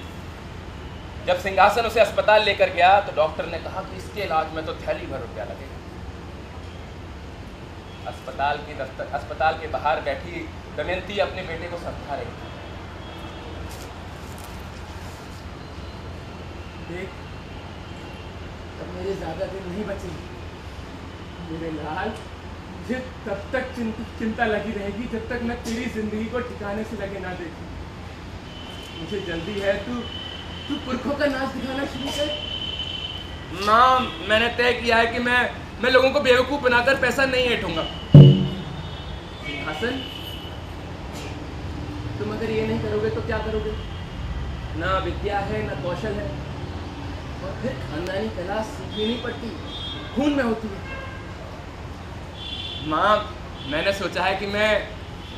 जब सिंहासन उसे अस्पताल लेकर गया तो डॉक्टर ने कहा कि इसके इलाज में तो थैली भर रुपया लगेगा। अस्पताल के बाहर बैठी दमयंती अपने बेटे को समझा रही थी, देख अब मेरे ज्यादा दिन नहीं बचेंगे मेरे लाल, मुझे तब तक चिंता लगी रहेगी जब तक मैं तेरी जिंदगी को ठिकाने से लगे ना देखूं। मुझे जल्दी है, तू पुरखों का नाच दिखाना शुरू कर। माँ, मैंने तय किया है कि मैं लोगों को बेवकूफ बनाकर पैसा नहीं ऐंठूंगा। सिंहासन, तुम अगर ये नहीं करोगे तो क्या करोगे? ना विद्या है, ना कौशल है, और फिर खानदानी कला सीखनी नहीं पड़ती, खून में होती है। माँ, मैंने सोचा है कि मैं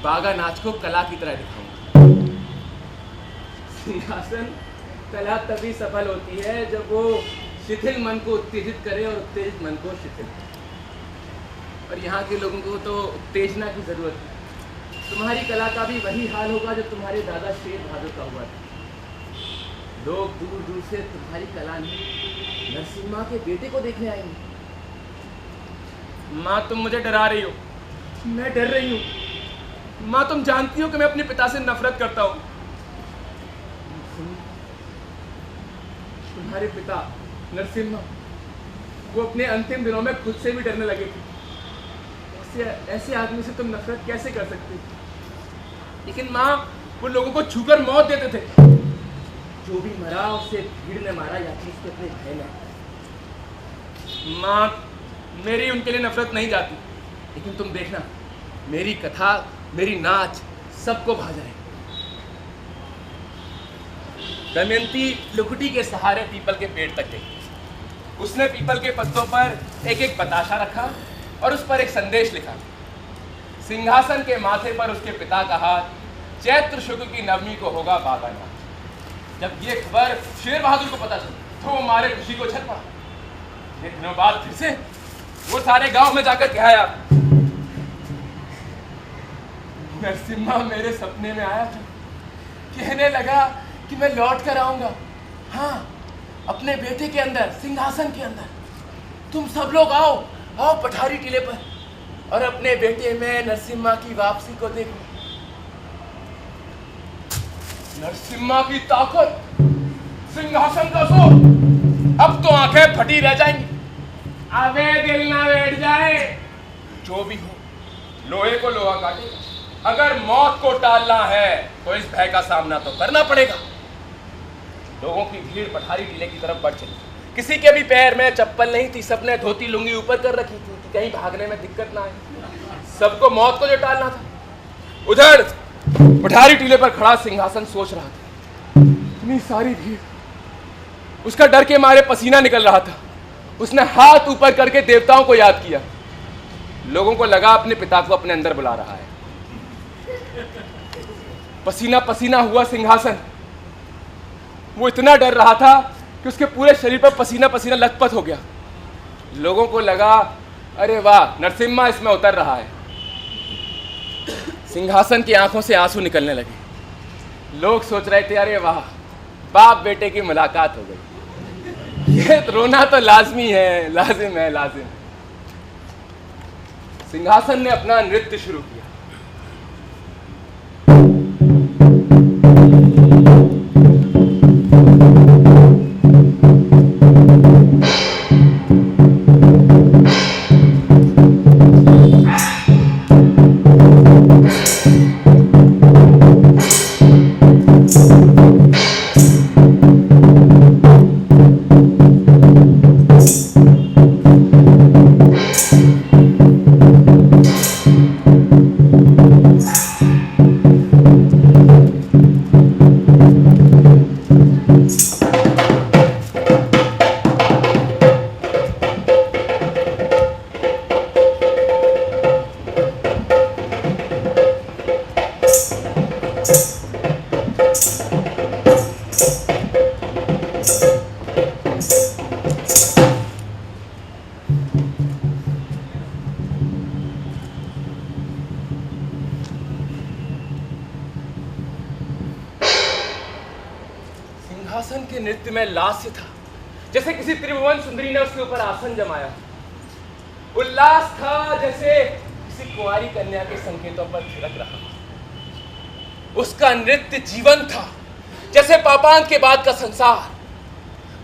बागा नाच को कला की तरह दिखाऊंगा। सिंहासन, कला तभी सफल होती है जब वो शिथिल मन को उत्तेजित करे और उत्तेजित मन को शिथिल। और यहाँ के लोगों को तो उत्तेजना की जरूरत है। तुम्हारी कला का भी वही हाल होगा जो तुम्हारे दादा शेर बहादुर का हुआ था। लोग दूर दूर से तुम्हारी कला नहीं, नरसिम्हा के बेटे को देखने आएंगे। माँ, तुम मुझे डरा रही हो। मैं डर रही हूँ माँ, तुम जानती हो कि मैं अपने पिता से नफरत करता हूँ। तुम्हारे पिता नरसिम्हा, वो अपने अंतिम दिनों में खुद से भी डरने लगे थे। ऐसे आदमी से तुम नफरत कैसे कर सकते? लेकिन माँ, वो लोगों को छूकर मौत देते थे। जो भी मरा उसे भीड़ ने मारा या फिर उसके अपने भाई ने। माँ, मेरी उनके लिए नफरत नहीं जाती, लेकिन तुम देखना, मेरी कथा, मेरी नाच सबको भा जाए। दमयंती लुकुटी के सहारे पीपल के पेड़ तक गई। उसने पीपल के पत्तों पर एक एक बताशा रखा और उस पर एक संदेश लिखा। सिंहासन के माथे पर उसके पिता का हाथ, चैत्र शुक्ल की नवमी को होगा बागा नाच। जब ये खबर शेर बहादुर को पता चली तो वो मारे खुशी को छल पड़ा। एक दिनों बाद फिर से वो सारे गांव में जाकर कहा, नरसिम्हा मेरे सपने में आया था, कहने लगा कि मैं लौट कर आऊंगा, हाँ, अपने बेटे के अंदर, सिंहासन के अंदर। तुम सब लोग आओ, आओ पठारी टीले पर और अपने बेटे में नरसिम्हा की वापसी को देखो। नरसिम्हा की ताकत, सिंहासन का जोर, अब तो आंखें फटी रह जाएंगी। अबे दिल ना बैठ जाए। जो भी हो, लोहे को लोहा काटेगा। अगर मौत को टालना है तो इस भय का सामना तो करना पड़ेगा। लोगों की भीड़ पठारी टीले की तरफ बढ़ चली। किसी के भी पैर में चप्पल नहीं थी, सबने धोती लुंगी ऊपर कर रखी थी कि कहीं भागने में दिक्कत ना आए। सबको मौत को जो टालना था। उधर पठारी टीले पर खड़ा सिंहासन सोच रहा था, इतनी सारी भीड़, उसका डर के मारे पसीना निकल रहा था। उसने हाथ ऊपर करके देवताओं को याद किया। लोगों को लगा अपने पिता को अपने अंदर बुला रहा है। पसीना पसीना हुआ सिंहासन। वो इतना डर रहा था कि उसके पूरे शरीर पर पसीना पसीना लथपथ हो गया। लोगों को लगा, अरे वाह, नरसिम्हा इसमें उतर रहा है। सिंहासन की आंखों से आंसू निकलने लगे। लोग सोच रहे थे, अरे वाह, बाप बेटे की मुलाकात हो गई। ये रोना तो लाजमी है, लाजिम है, लाजिम। सिंहासन ने अपना नृत्य शुरू किया। सिंहासन के नृत्य में लास्य था, जैसे किसी त्रिभुवन सुंदरी ने उसके ऊपर आसन जमाया। उल्लास था, जैसे किसी कुंवारी कन्या के संकेतों पर थिरक रहा। उसका नृत्य जीवन था, जैसे पापांत के बाद का संसार।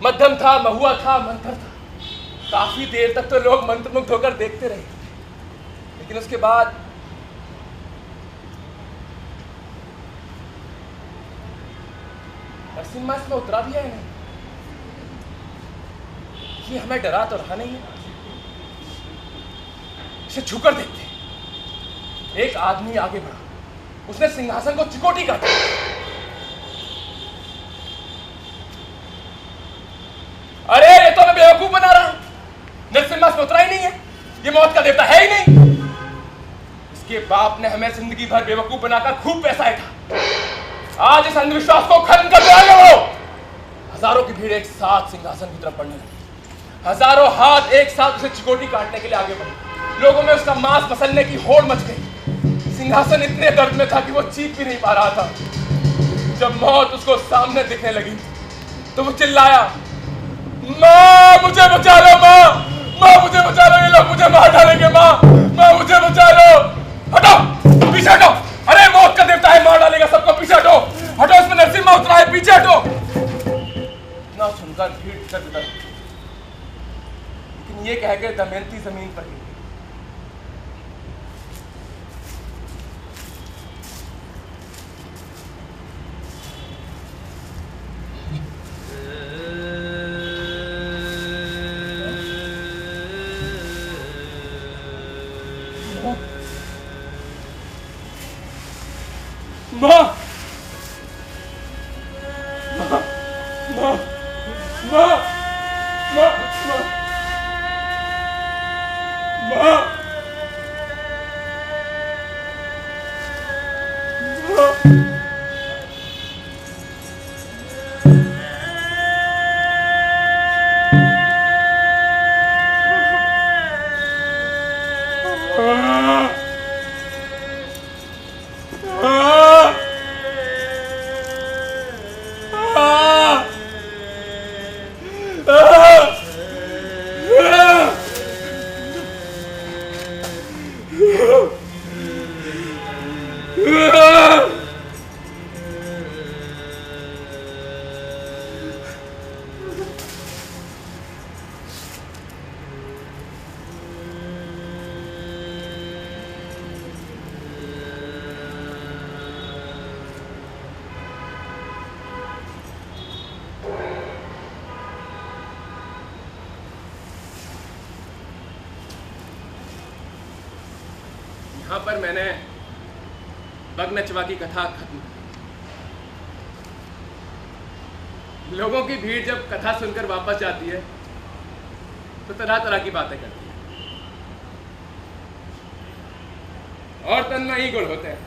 मध्यम था, महुआ था, मंथर था। काफी देर तक तो लोग मंत्रमुग्ध होकर देखते रहे, लेकिन उसके बाद नरसिम्हा इसमें उतरा भी है नहीं। ये हमें डरा तो रहा नहीं है। इसे छूकर देखते। एक आदमी आगे बढ़ा, उसने सिंहासन को चिकोटी काटा। अरे ये तो मैं बेवकूफ बना रहा हूं। नरसिम्हा इसमें उतरा ही नहीं है। ये मौत का देवता है ही नहीं। इसके बाप ने हमें जिंदगी भर बेवकूफ बनाकर खूब पैसा ऐठा। आज इस अंधविश्वास को खत्म कर दो। हजारों की भीड़ एक साथ सिंहासन की तरफ बढ़ने लगी। हजारों हाथ एक साथ उसे चिकोटी काटने के लिए आगे बढ़े। लोगों में उसका मांस मसलने की होड़ मच गई। सिंहासन इतने दर्द में था कि वो चीख भी नहीं पा रहा था। जब मौत उसको सामने दिखने लगी तो वो चिल्लाया, माँ मुझे बचा लो, माँ, माँ मुझे बचा लो, ये लोग मुझे मार डालेंगे, माँ, माँ मुझे बचा लो। हटो, पीछे हटो। अरे मौत का देवता है, मार डालेगा सबको, पीछे हटो, हटो, इसमें नरसिम्हा उतरा है, पीछे हटो। इतना सुनकर भीड़ इधर-उधर, लेकिन ये कह के दमयंती जमीन पर गिर गई। माँ, माँ, माँ, माँ, माँ, माँ, पर मैंने बगनचवा की कथा खत्म की। लोगों की भीड़ जब कथा सुनकर वापस जाती है तो तरह तरह की बातें करती है, और तन में ही गुण होते हैं,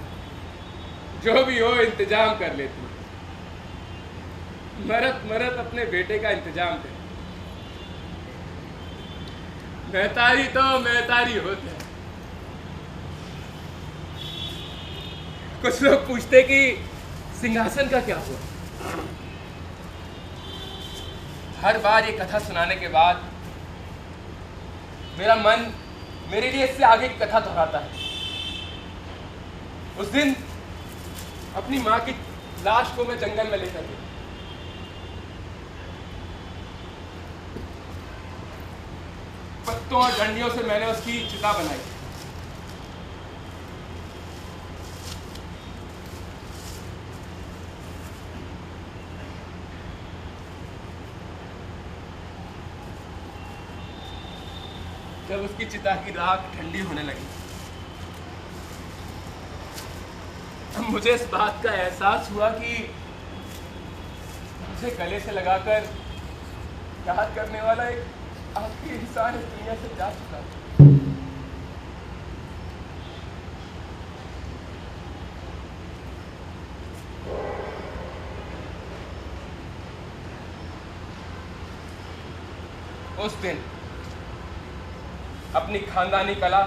जो भी हो इंतजाम कर लेती है। मरत मरत अपने बेटे का इंतजाम कर, महतारी तो महतारी होते हैं। कुछ लोग पूछते कि सिंहासन का क्या हुआ। हर बार ये कथा सुनाने के बाद मेरा मन मेरे लिए इससे आगे की कथा दोहराता है। उस दिन अपनी मां की लाश को मैं जंगल में लेकर गया। पत्तों और डंडियों से मैंने उसकी चिता बनाई। जब उसकी चिता की राख ठंडी होने लगी, अब मुझे इस बात का एहसास हुआ कि मुझे गले से लगाकर प्यार करने वाला एक आखिरी इंसान इस दुनिया से जा चुका है। उस दिन अपनी खानदानी कला,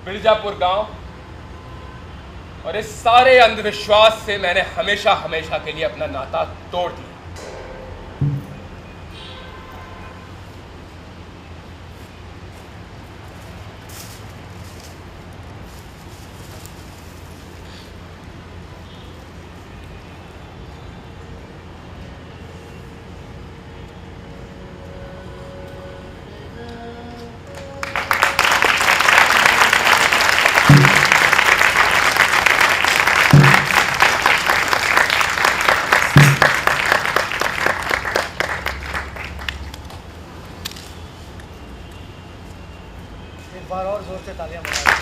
बिरजापुर गांव और इस सारे अंधविश्वास से मैंने हमेशा हमेशा के लिए अपना नाता तोड़ दिया। एक बार और जोर से तालियां बजाएं।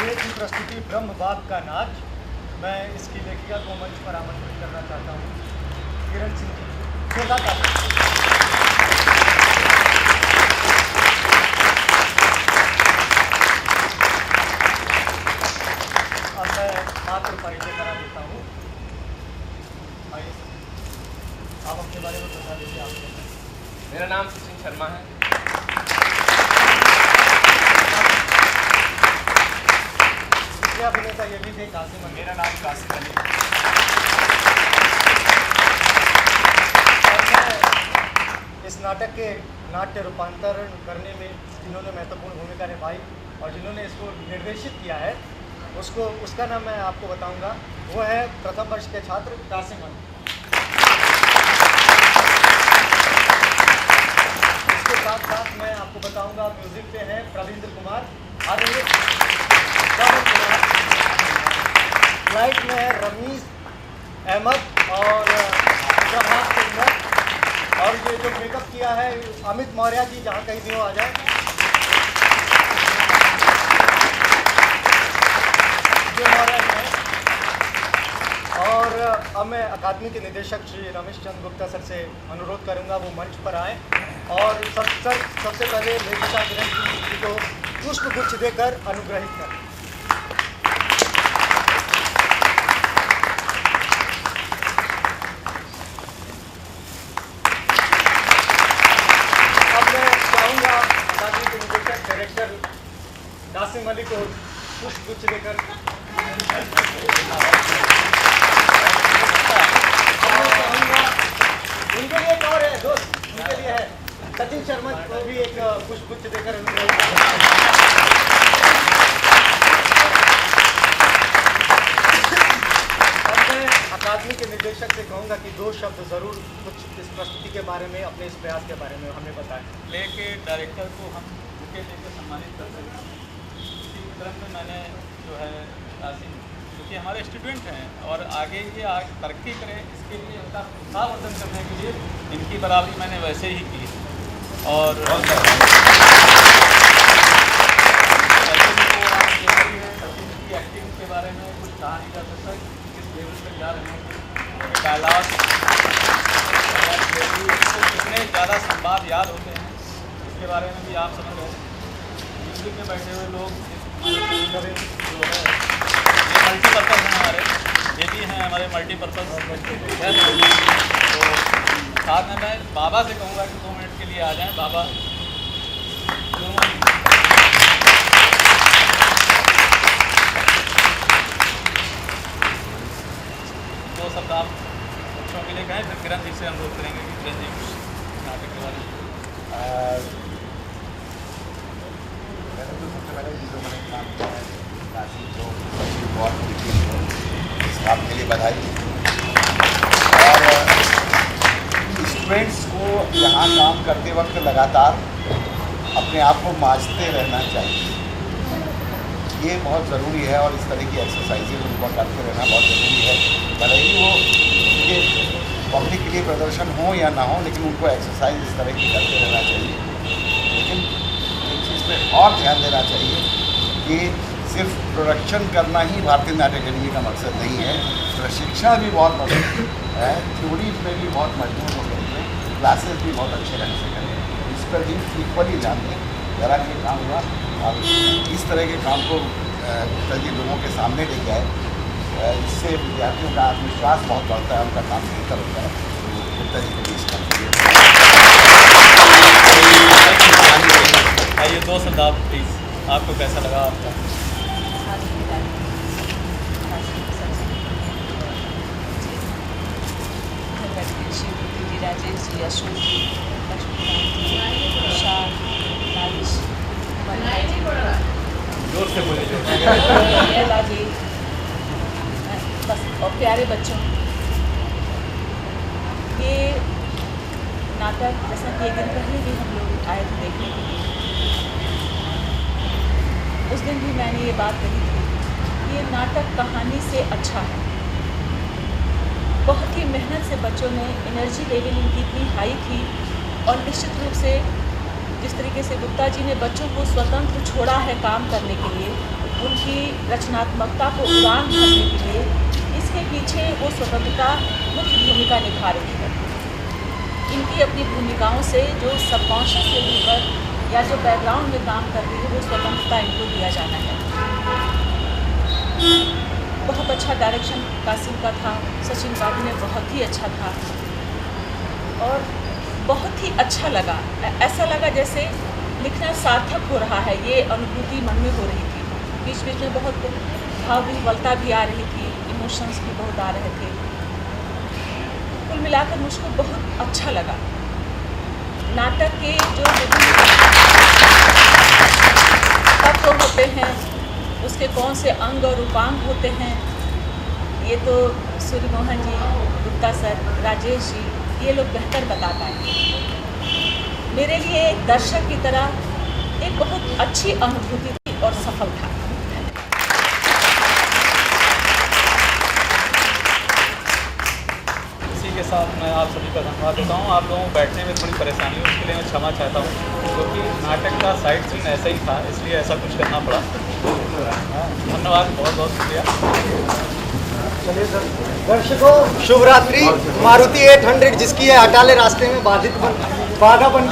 ये थी प्रस्तुति ब्रह्म बाग का नाच। मैं इसकी लेखिका को मंच पर आमंत्रित करना चाहता हूँ, किरण सिंह जी। जोरदार तालियां। अब मैं मात्र परिचय करा देता हूँ। आइए सर, आप अपने बारे में बता दीजिए। आपके मेरा नाम सचिन शर्मा है। दूसरे अभिनेता ये भी थे कासिम अली। मेरा नाम कासिम अली। और मैं इस नाटक के नाट्य रूपांतरण करने में जिन्होंने महत्वपूर्ण भूमिका निभाई और जिन्होंने इसको निर्देशित किया है, उसका नाम मैं आपको बताऊंगा। वो है प्रथम वर्ष के छात्र कासिम अली। इसके साथ साथ मैं आपको बताऊंगा म्यूजिक पे हैं प्रवींद्र कुमार, आदरणीय पवन कुमार, लाइट में है रमीज अहमद और प्रभात सुंदर, और ये जो मेकअप किया है अमित मौर्य जी, जहाँ कहीं भी हो आ जाए। ये मौर्य जी हैं। और अब मैं अकादमी के निदेशक श्री रमेश चंद्र गुप्ता सर से अनुरोध करूंगा वो मंच पर आएँ और सबसे पहले लेखिका किरण सिंह जी को पुष्प गुच्छ देकर अनुग्रहित करें। अब मैं चाहूँगा अकादमी के निदेशक डायरेक्टर कासिम अली को पुष्प गुच्छ देकर उनके लिए एक और है दोस्त, उनके लिए है सचिन शर्मा को भी एक पुष्प गुच्छ देकर अनुग्रहित करें। अब मैं अकादमी के निदेशक से कहूँगा कि दो शब्द ज़रूर कुछ इस प्रस्तुति के बारे में, अपने इस प्रयास के बारे में हमें बताएं। प्ले के डायरेक्टर को हम बुके देकर सम्मानित कर सकते हैं। इसी क्रम में मैंने जो है कासिम, क्योंकि हमारे स्टूडेंट हैं और आगे ये तरक्की करें, इसके लिए उनका उत्साहवर्धन करने के लिए इनकी बराबरी मैंने वैसे ही की। और एक्टिंग के बारे में कुछ कहा नहीं जा सकता, किस लेवल पर जा रहे हैं, डायलॉग कितने ज़्यादा संवाद याद होते हैं, इसके बारे में भी आप समझ रहे हैं। म्यूजिक में बैठे हुए लोग जो है ये मल्टीपर्पज़ हैं हमारे, ये भी हैं हमारे मल्टीपर्पज़। तो साथ में मैं बाबा से कहूँगा कि 2 मिनट के लिए आ जाएं। बाबा दो शब्द आप बच्चों के लिए कहें, फिर किरण जी से अनुरोध करेंगे कि किरण जी कुछ नाटक के बारे में। मैंने तो सबसे पहले जो मैंने काम किया है काशी को बहुत इस काम के लिए बधाई। और स्टूडेंट्स को यहाँ काम करते वक्त लगातार अपने आप को मांझते रहना चाहिए, ये बहुत ज़रूरी है। और इस तरह की एक्सरसाइजेज उनको करते रहना बहुत ज़रूरी है, भले ही वो उनके पब्लिक के लिए प्रदर्शन हो या ना हो, लेकिन उनको एक्सरसाइज इस तरह की करते रहना चाहिए। लेकिन एक चीज़ पे और ध्यान देना चाहिए कि सिर्फ प्रोडक्शन करना ही भारतीय नाट्य अकेडमी का मकसद नहीं है, प्रशिक्षण भी बहुत मजबूत है, थ्योरी में भी बहुत मजबूत हो गई है, क्लासेस भी बहुत अच्छे ढंग से करें, इस पर भी इक्वली ध्यान दें। जरा ये काम हुआ आप इस तरह के काम को जल्दी लोगों के सामने लेके आए, इससे विद्यार्थियों का आत्मविश्वास बहुत बढ़ता है, उनका काम बेहतर होता है। तो इस तरीके के इस काम के लिए आइए 2 शब्द आप प्लीज़, आपको कैसा लगा आपका? राजेश जी, अशोक जी, लक्ष्मीकांत जी, उषा, नालिश, जोर से बोले जो लीला जी, बस और प्यारे बच्चों, ये नाटक जैसा कि 1 दिन पहले भी हम लोग आए थे देखने के लिए, उस दिन भी मैंने ये बात कही थी, ये नाटक कहानी से अच्छा है। बहुत ही मेहनत से बच्चों ने, एनर्जी लेवल इनकी इतनी हाई थी, और निश्चित रूप से जिस तरीके से गुप्ता जी ने बच्चों को स्वतंत्र छोड़ा है काम करने के लिए, उनकी रचनात्मकता को उड़ान भरने के लिए, इसके पीछे वो स्वतंत्रता मुख्य भूमिका निभा रही है। इनकी अपनी भूमिकाओं से जो सबकॉन्शियस लेवल पर या जो बैकग्राउंड में काम कर रही है, वो स्वतंत्रता इनको दिया जाना है। बहुत अच्छा डायरेक्शन कासिम का था, सचिन बाबू ने बहुत ही अच्छा था, और बहुत ही अच्छा लगा। ऐसा लगा जैसे लिखना सार्थक हो रहा है, ये अनुभूति मन में हो रही थी। बीच बीच में बहुत भाव विह्वलता भी आ रही थी, इमोशंस भी बहुत आ रहे थे। कुल मिलाकर मुझको बहुत अच्छा लगा। नाटक के जो विभिन्न तत्व होते हैं, उसके कौन से अंग और उपांग होते हैं, ये तो सूर्य मोहन जी, गुप्ता सर, राजेश जी, ये लोग बेहतर बता पाएंगे। मेरे लिए एक दर्शक की तरह एक बहुत अच्छी अनुभूति थी और सफल था। इसी के साथ मैं आप सभी का धन्यवाद देता हूँ। आप लोगों को बैठने में थोड़ी परेशानी हुई, उसके लिए मैं क्षमा चाहता हूँ, क्योंकि नाटक का साइड सीन ऐसा ही था, इसलिए ऐसा कुछ करना पड़ा। धन्यवाद, बहुत बहुत शुक्रिया। चलिए सर, दर्शकों शुभ रात्रि। मारुति 800 जिसकी है अटाले रास्ते में बाधा बन